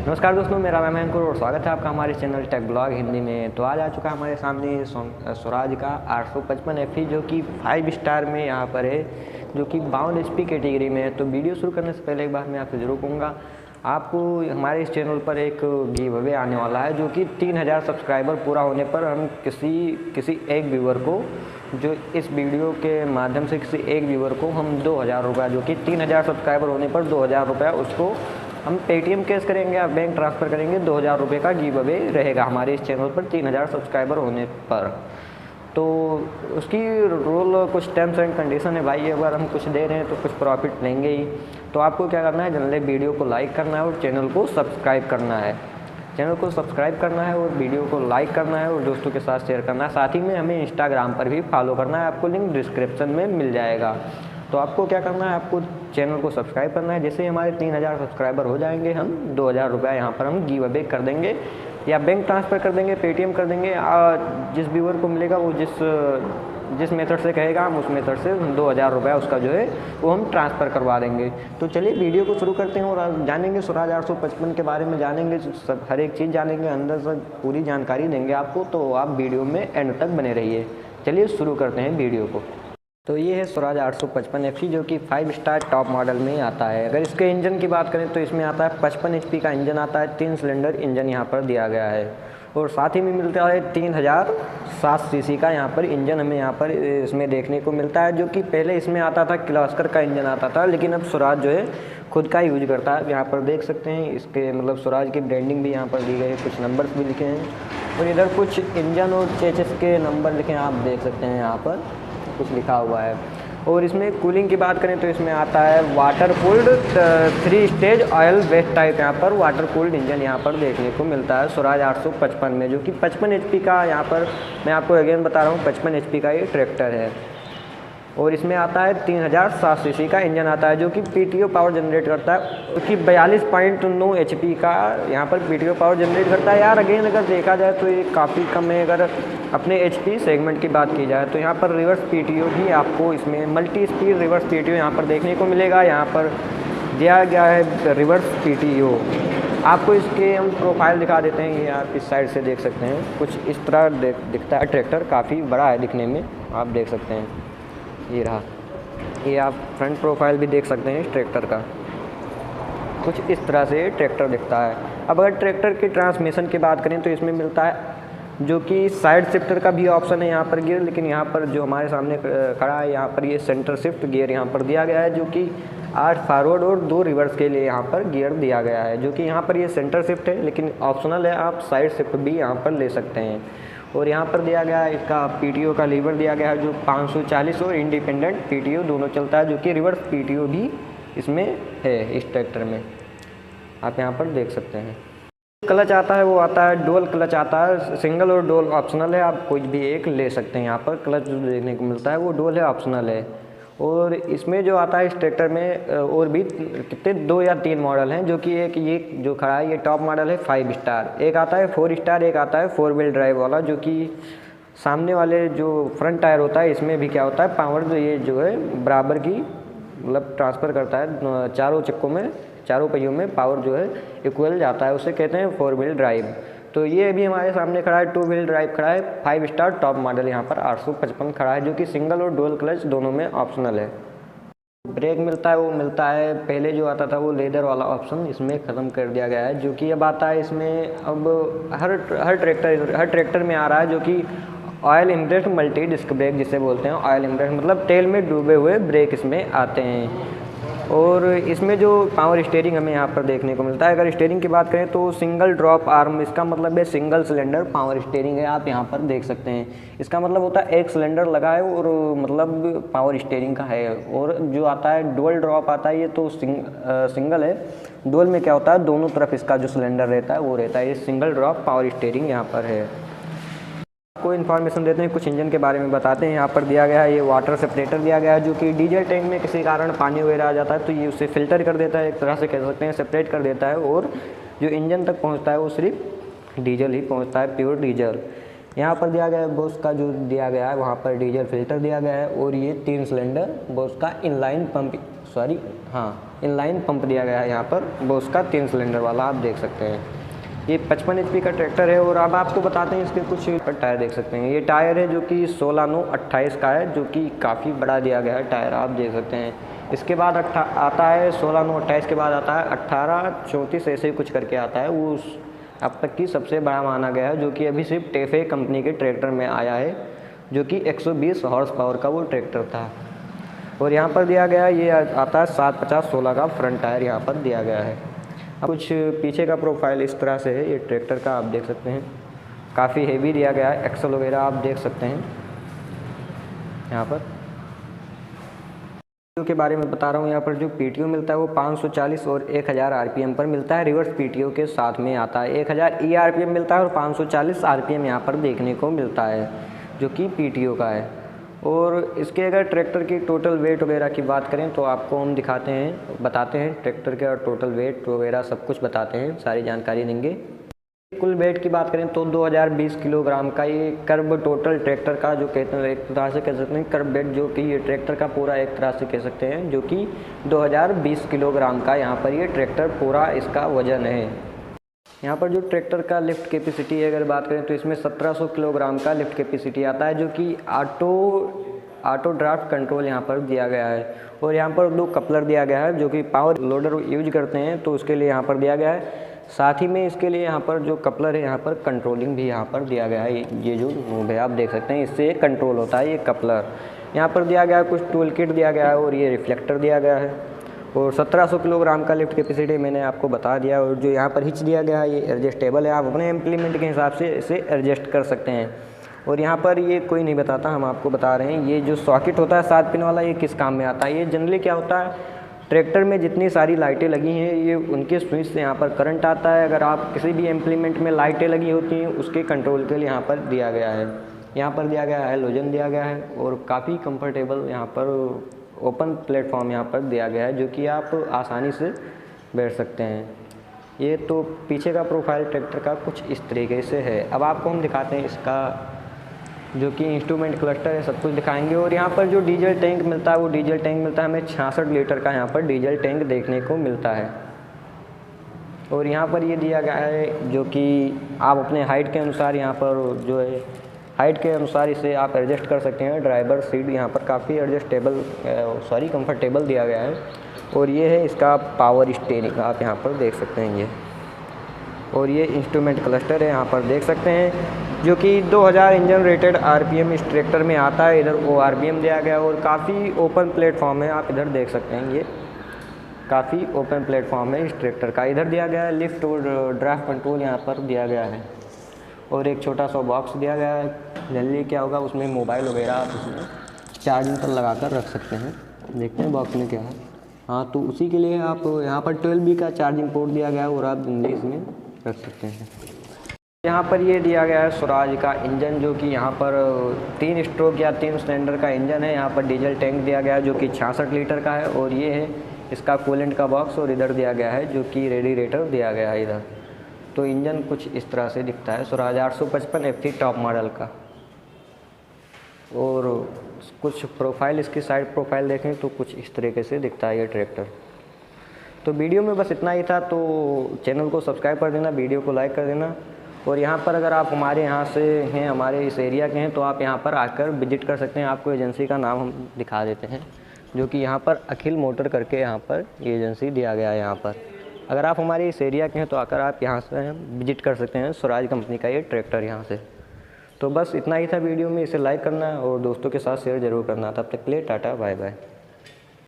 नमस्कार दोस्तों, मेरा नाम है अंकुर और स्वागत है आपका हमारे चैनल टेक ब्लॉग हिंदी में। तो आज आ चुका है हमारे सामने स्वराज का 855 FE जो कि 5 स्टार में यहाँ पर है, जो कि 52 HP कैटेगरी में है। तो वीडियो शुरू करने से पहले एक बार मैं आपसे ज़रूर कहूँगा, आपको हमारे इस चैनल पर एक गिव अवे आने वाला है, जो कि 3000 सब्सक्राइबर पूरा होने पर हम किसी एक व्यूअर को, जो इस वीडियो के माध्यम से किसी एक व्यूअर को हम 2000 रुपये, जो कि 3000 सब्सक्राइबर होने पर 2000 रुपये उसको हम पेटीएम कैश करेंगे या बैंक ट्रांसफ़र करेंगे। 2000 रुपये का गिव अवे रहेगा हमारे इस चैनल पर 3000 सब्सक्राइबर होने पर। तो उसकी रूल कुछ टर्म्स एंड कंडीशन है भाई, अगर हम कुछ दे रहे हैं तो कुछ प्रॉफिट लेंगे ही। तो आपको क्या करना है, जनरली वीडियो को लाइक करना है और चैनल को सब्सक्राइब करना है। चैनल को सब्सक्राइब करना है और वीडियो को लाइक करना है और दोस्तों के साथ शेयर करना है। साथ ही में हमें इंस्टाग्राम पर भी फॉलो करना है, आपको लिंक डिस्क्रिप्शन में मिल जाएगा। तो आपको क्या करना है, आपको चैनल को सब्सक्राइब करना है। जैसे हमारे 3000 सब्सक्राइबर हो जाएंगे, हम 2000 रुपये यहाँ पर हम गिव अवे कर देंगे, या बैंक ट्रांसफ़र कर देंगे, पेटीएम कर देंगे। जिस व्यूअर को मिलेगा वो जिस मेथड से कहेगा हम उस मेथड से 2000 रुपये उसका जो है वो हम ट्रांसफ़र करवा देंगे। तो चलिए वीडियो को शुरू करते हैं और जानेंगे स्वराज 855 के बारे में, जानेंगे सब, हर एक चीज़ जानेंगे, अंदर से पूरी जानकारी देंगे आपको। तो आप वीडियो में एंड तक बने रहिए। चलिए शुरू करते हैं वीडियो को। तो ये है स्वराज 855 FE जो कि 5 स्टार टॉप मॉडल में आता है। अगर इसके इंजन की बात करें तो इसमें आता है 55 HP का इंजन आता है, 3 सिलेंडर इंजन यहाँ पर दिया गया है। और साथ ही में मिलता है 3007 सीसी का यहाँ पर इंजन हमें यहाँ पर इसमें देखने को मिलता है, जो कि पहले इसमें आता था किर्लोस्कर का इंजन आता था, लेकिन अब स्वराज जो है खुद का यूज करता है। यहाँ पर देख सकते हैं इसके मतलब स्वराज की ब्रांडिंग भी यहाँ पर दी गई है, कुछ नंबर्स भी लिखे हैं और इधर कुछ इंजन और चेसिस के नंबर लिखे हैं, आप देख सकते हैं यहाँ पर कुछ लिखा हुआ है। और इसमें कूलिंग की बात करें तो इसमें आता है water cooled 3 stage oil waste type, यहाँ पर वाटर कूल्ड इंजन यहाँ पर देखने को मिलता है स्वराज 855 में, जो कि 55 HP का यहाँ पर मैं आपको अगेन बता रहा हूँ 55 HP का ये ट्रैक्टर है। और इसमें आता है 3007 सीसी का इंजन आता है, जो कि PTO पावर जनरेट करता है, जो कि 42.9 HP का यहाँ पर PTO पावर जनरेट करता है। यार अगेन अगर देखा जाए तो ये काफ़ी कम है, अगर अपने HP सेगमेंट की बात की जाए तो। यहाँ पर रिवर्स PTO भी आपको इसमें मल्टी स्पीड रिवर्स PTO यहाँ पर देखने को मिलेगा। यहाँ पर दिया गया है रिवर्स PTO। आपको इसके हम प्रोफाइल दिखा देते हैं, ये आप इस साइड से देख सकते हैं, कुछ इस तरह दिखता है। ट्रैक्टर काफ़ी बड़ा है दिखने में, आप देख सकते हैं, ये रहा। ये आप फ्रंट प्रोफाइल भी देख सकते हैं इस ट्रैक्टर का, कुछ इस तरह से ट्रैक्टर दिखता है। अब अगर ट्रैक्टर के ट्रांसमिशन की बात करें तो इसमें मिलता है जो कि साइड शिफ्टर का भी ऑप्शन है यहाँ पर गियर, लेकिन यहाँ पर जो हमारे सामने खड़ा है यहाँ पर ये सेंटर शिफ्ट गियर यहाँ पर दिया गया है, जो कि 8 फॉरवर्ड और 2 रिवर्स के लिए यहाँ पर गियर दिया गया है, जो कि यहाँ पर ये सेंटर शिफ्ट है, लेकिन ऑप्शनल है, आप साइड शिफ्ट भी यहाँ पर ले सकते हैं। और यहाँ पर दिया गया है इसका PTO का लीवर दिया गया है, जो 540 और इंडिपेंडेंट PTO दोनों चलता है, जो कि रिवर्स PTO भी इसमें है इस ट्रैक्टर में, आप यहाँ पर देख सकते हैं। क्लच आता है वो आता है डुअल क्लच आता है, सिंगल और डुअल ऑप्शनल है, आप कोई भी एक ले सकते हैं। यहाँ पर क्लच जो देखने को मिलता है वो डुअल है, ऑप्शनल है। और इसमें जो आता है इस ट्रैक्टर में और भी कितने 2 या 3 मॉडल हैं, जो कि एक ये जो खड़ा है ये टॉप मॉडल है 5 स्टार, एक आता है 4 स्टार, एक आता है 4 व्हील ड्राइव वाला, जो कि सामने वाले जो फ्रंट टायर होता है इसमें भी क्या होता है पावर जो ये जो है बराबर की मतलब ट्रांसफ़र करता है, चारों चक्कों में, चारों पहियों में पावर जो है इक्वल जाता है, उसे कहते हैं 4 व्हील ड्राइव। तो ये अभी हमारे सामने खड़ा है 2 व्हील ड्राइव खड़ा है, 5 स्टार टॉप मॉडल यहाँ पर 855 खड़ा है, जो कि सिंगल और डुअल क्लच दोनों में ऑप्शनल है। ब्रेक मिलता है वो मिलता है, पहले जो आता था वो लेदर वाला ऑप्शन इसमें ख़त्म कर दिया गया है, जो कि अब आता है इसमें अब हर ट्रैक्टर में आ रहा है, जो कि oil impressed multi disc brake जिसे बोलते हैं। ऑयल इम्प्रेस्ड मतलब तेल में डूबे हुए ब्रेक इसमें आते हैं। और इसमें जो पावर स्टीयरिंग हमें यहाँ पर देखने को मिलता है, अगर स्टीयरिंग की बात करें तो सिंगल ड्रॉप आर्म, इसका मतलब है सिंगल सिलेंडर पावर स्टीयरिंग है, आप यहाँ पर देख सकते हैं। इसका मतलब होता है एक सिलेंडर लगा है और मतलब पावर स्टीयरिंग का है। और जो आता है डुअल ड्रॉप आता है, ये तो सिंगल है। डुअल में क्या होता है, दोनों तरफ इसका जो सिलेंडर रहता है वो रहता है। ये सिंगल ड्रॉप पावर स्टीयरिंग यहाँ पर है। कोई इन्फॉर्मेशन देते हैं, कुछ इंजन के बारे में बताते हैं। यहाँ पर दिया गया है ये वाटर सेपरेटर दिया गया है, जो कि डीजल टैंक में किसी कारण पानी वगैरह आ जाता है तो ये उसे फिल्टर कर देता है, एक तरह से कह सकते हैं सेपरेट कर देता है, और जो इंजन तक पहुँचता है वो सिर्फ डीजल ही पहुँचता है, प्योर डीजल। यहाँ पर दिया गया है बोस का जो दिया गया है वहाँ पर डीजल फिल्टर दिया गया है, और ये 3 सिलेंडर बोस का इनलाइन पंप इनलाइन पंप दिया गया है यहाँ पर, वो उसका 3 सिलेंडर वाला आप देख सकते हैं। ये 55 HP का ट्रैक्टर है। और अब आपको बताते हैं इसके कुछ टायर देख सकते हैं। ये टायर है जो कि 16/9/28 का है, जो कि काफ़ी बड़ा दिया गया है टायर, आप देख सकते हैं। इसके बाद आता है 16/9/28 के बाद आता है 18/34 ऐसे ही कुछ करके आता है, वो अब तक की सबसे बड़ा माना गया है, जो कि अभी सिर्फ टेफे कंपनी के ट्रैक्टर में आया है, जो कि 120 हॉर्स पावर का वो ट्रैक्टर था। और यहाँ पर दिया गया ये आता है 750/16 का फ्रंट टायर यहाँ पर दिया गया है। कुछ पीछे का प्रोफाइल इस तरह से है ये ट्रैक्टर का, आप देख सकते हैं। काफ़ी हेवी दिया गया है, एक्सल वगैरह आप देख सकते हैं यहाँ पर। के बारे में बता रहा हूँ, यहाँ पर जो PTO मिलता है वो 540 और 1000 RPM पर मिलता है। रिवर्स PTO के साथ में आता है। 1000 ERPM मिलता है और 540 RPM यहाँ पर देखने को मिलता है, जो कि PTO का है। और इसके अगर ट्रैक्टर की टोटल वेट वगैरह की बात करें तो आपको हम बताते हैं ट्रैक्टर के, और टोटल वेट वगैरह सब कुछ बताते हैं, सारी जानकारी देंगे। कुल वेट की बात करें तो 2020 किलोग्राम का ये कर्ब टोटल ट्रैक्टर का जो कहते हैं, एक तरह से कह सकते हैं कर्ब वेट, जो कि ये ट्रैक्टर का पूरा एक तरह से कह सकते हैं, जो कि 2020 किलोग्राम का यहाँ पर ये ट्रैक्टर पूरा इसका वजन है। यहाँ पर जो ट्रैक्टर का लिफ्ट कैपेसिटी है अगर बात करें तो इसमें 1700 किलोग्राम का लिफ्ट कैपेसिटी आता है, जो कि ऑटो ड्राफ्ट कंट्रोल यहाँ पर दिया गया है। और यहाँ पर 2 कपलर दिया गया है, जो कि पावर लोडर यूज करते हैं तो उसके लिए यहाँ पर दिया गया है। साथ ही में इसके लिए यहाँ पर जो कपलर है यहाँ पर कंट्रोलिंग भी यहाँ पर दिया गया है। ये जो नोब है आप देख सकते हैं, इससे कंट्रोल होता है ये कपलर। यहाँ पर दिया गया है कुछ टूल किट दिया गया है, और ये रिफ्लेक्टर दिया गया है। और 1700 किलोग्राम का लिफ्ट कैपेसिटी मैंने आपको बता दिया। और जो यहाँ पर हिच दिया गया है ये एडजस्टेबल है, आप अपने इम्प्लीमेंट के हिसाब से इसे एडजस्ट कर सकते हैं। और यहाँ पर ये कोई नहीं बताता, हम आपको बता रहे हैं। ये जो सॉकेट होता है 7 पिन वाला, ये किस काम में आता है। ये जनरली क्या होता है, ट्रैक्टर में जितनी सारी लाइटें लगी हैं ये उनके स्विच से यहाँ पर करंट आता है। अगर आप किसी भी इम्प्लीमेंट में लाइटें लगी होती हैं उसके कंट्रोल के लिए यहाँ पर दिया गया है। यहाँ पर दिया गया है हैलोजन दिया गया है, और काफ़ी कंफर्टेबल यहाँ पर ओपन प्लेटफॉर्म यहाँ पर दिया गया है, जो कि आप आसानी से बैठ सकते हैं। ये तो पीछे का प्रोफाइल ट्रैक्टर का कुछ इस तरीके से है। अब आपको हम दिखाते हैं इसका जो कि इंस्ट्रूमेंट क्लस्टर है, सब कुछ दिखाएंगे। और यहाँ पर जो डीजल टैंक मिलता है वो डीजल टैंक मिलता है हमें 66 लीटर का यहाँ पर डीजल टैंक देखने को मिलता है। और यहाँ पर ये दिया गया है जो कि आप अपने हाइट के अनुसार यहाँ पर जो है हाइट के अनुसार इसे आप एडजस्ट कर सकते हैं। ड्राइवर सीट यहाँ पर काफ़ी कंफर्टेबल दिया गया है। और ये है इसका पावर स्टीयरिंग, आप यहाँ पर देख सकते हैं ये। और ये इंस्ट्रूमेंट क्लस्टर है यहाँ पर देख सकते हैं, जो कि 2000 इंजन रेटेड RPM इस ट्रैक्टर में आता है। इधर ORPM दिया गया और काफ़ी ओपन प्लेटफॉर्म है, आप इधर देख सकते हैं। ये काफ़ी ओपन प्लेटफॉर्म है इस ट्रैक्टर का। इधर दिया गया है लिफ्ट और ड्राफ्ट कंट्रोल यहाँ पर दिया गया है। और एक छोटा सा बॉक्स दिया गया है। जल्दी क्या होगा, उसमें मोबाइल वगैरह आप उसमें चार्जिंग पर लगा कर रख सकते हैं। देखते हैं बॉक्स में क्या है। हाँ, तो उसी के लिए आप यहाँ पर 12V का चार्जिंग पोर्ट दिया गया है, और आप जल्दी इसमें रख सकते हैं। यहाँ पर ये दिया गया है स्वराज का इंजन, जो कि यहाँ पर 3 स्ट्रोक या 3 सिलेंडर का इंजन है। यहाँ पर डीजल टैंक दिया गया है जो कि 66 लीटर का है। और ये है इसका कूलेंट का बॉक्स, और इधर दिया गया है जो कि रेडिएटर दिया गया है इधर। तो इंजन कुछ इस तरह से दिखता है स्वराज 855 FE टॉप मॉडल का। और कुछ प्रोफाइल, इसकी साइड प्रोफाइल देखें तो कुछ इस तरीके से दिखता है ये ट्रैक्टर। तो वीडियो में बस इतना ही था। तो चैनल को सब्सक्राइब कर देना, वीडियो को लाइक कर देना। और यहाँ पर अगर आप हमारे यहाँ से हैं, हमारे इस एरिया के हैं, तो आप यहाँ पर आकर विजिट कर सकते हैं। आपको एजेंसी का नाम हम दिखा देते हैं, जो कि यहाँ पर अखिल मोटर करके यहाँ पर ये एजेंसी दिया गया है। यहाँ पर अगर आप हमारे इस एरिया के हैं तो आकर आप यहाँ से विजिट कर सकते हैं स्वराज कंपनी का ये ट्रैक्टर यहाँ से। तो बस इतना ही था वीडियो में। इसे लाइक करना और दोस्तों के साथ शेयर ज़रूर करना। तब तक के लिए टाटा बाय बाय।